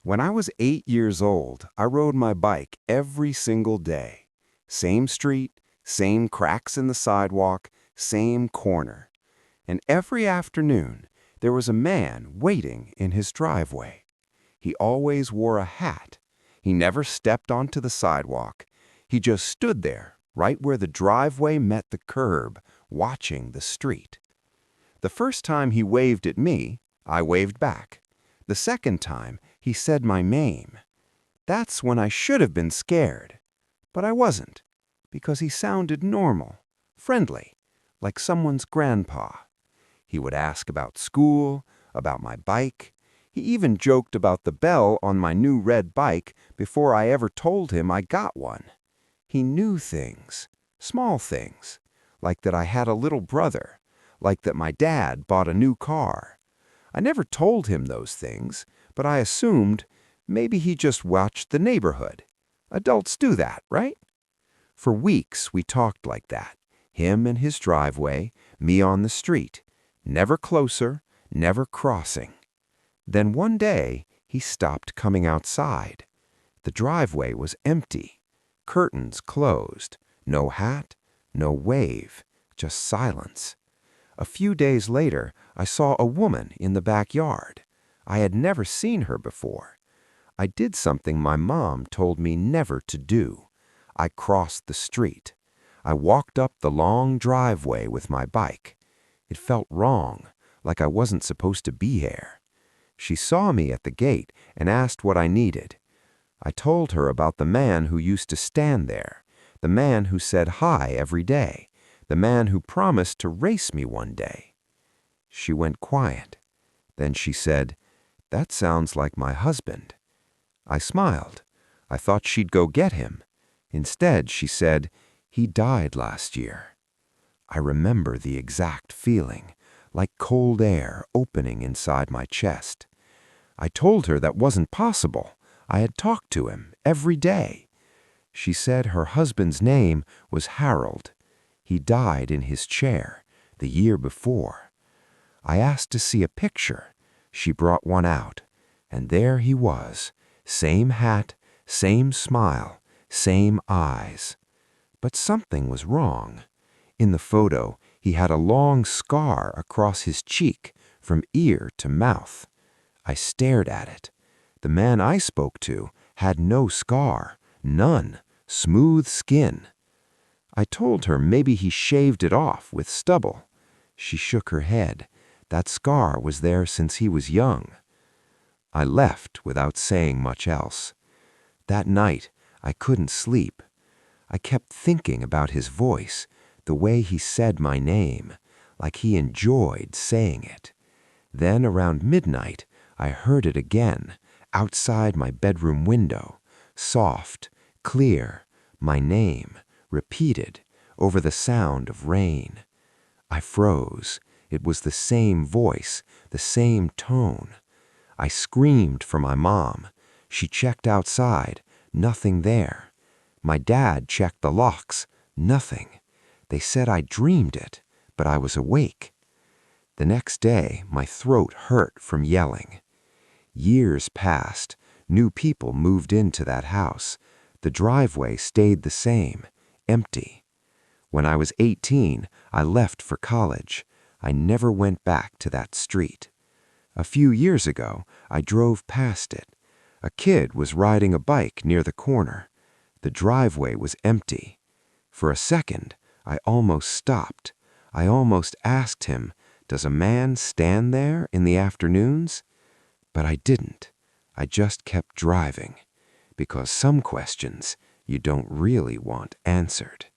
When I was 8 years old, I rode my bike every single day. Same street, same cracks in the sidewalk, same corner. And every afternoon, there was a man waiting in his driveway. He always wore a hat. He never stepped onto the sidewalk. He just stood there, right where the driveway met the curb, watching the street. The first time he waved at me, I waved back. The second time, he said my name. That's when I should have been scared. But I wasn't, because he sounded normal, friendly, like someone's grandpa. He would ask about school, about my bike. He even joked about the bell on my new red bike before I ever told him I got one. He knew things, small things, like that I had a little brother, like that my dad bought a new car. I never told him those things, but I assumed maybe he just watched the neighborhood. Adults do that, right? For weeks we talked like that, him in his driveway, me on the street, never closer, never crossing. Then one day he stopped coming outside. The driveway was empty, curtains closed, no hat, no wave, just silence. A few days later, I saw a woman in the backyard. I had never seen her before. I did something my mom told me never to do. I crossed the street. I walked up the long driveway with my bike. It felt wrong, like I wasn't supposed to be here. She saw me at the gate and asked what I needed. I told her about the man who used to stand there, the man who said hi every day, the man who promised to race me one day. She went quiet. Then she said, "That sounds like my husband." I smiled. I thought she'd go get him. Instead, she said, "He died last year." I remember the exact feeling, like cold air opening inside my chest. I told her that wasn't possible. I had talked to him every day. She said her husband's name was Harold. He died in his chair the year before. I asked to see a picture. She brought one out, and there he was, same hat, same smile, same eyes. But something was wrong. In the photo, he had a long scar across his cheek from ear to mouth. I stared at it. The man I spoke to had no scar, none, smooth skin. I told her maybe he shaved it off with stubble. She shook her head. That scar was there since he was young. I left without saying much else. That night, I couldn't sleep. I kept thinking about his voice, the way he said my name, like he enjoyed saying it. Then around midnight, I heard it again, outside my bedroom window, soft, clear, my name, repeated, over the sound of rain. I froze. It was the same voice, the same tone. I screamed for my mom. She checked outside, nothing there. My dad checked the locks, nothing. They said I dreamed it, but I was awake. The next day, my throat hurt from yelling. Years passed. New people moved into that house. The driveway stayed the same, empty. When I was 18, I left for college. I never went back to that street. A few years ago, I drove past it. A kid was riding a bike near the corner. The driveway was empty. For a second, I almost stopped. I almost asked him, "Does a man stand there in the afternoons?" But I didn't. I just kept driving, because some questions you don't really want answered.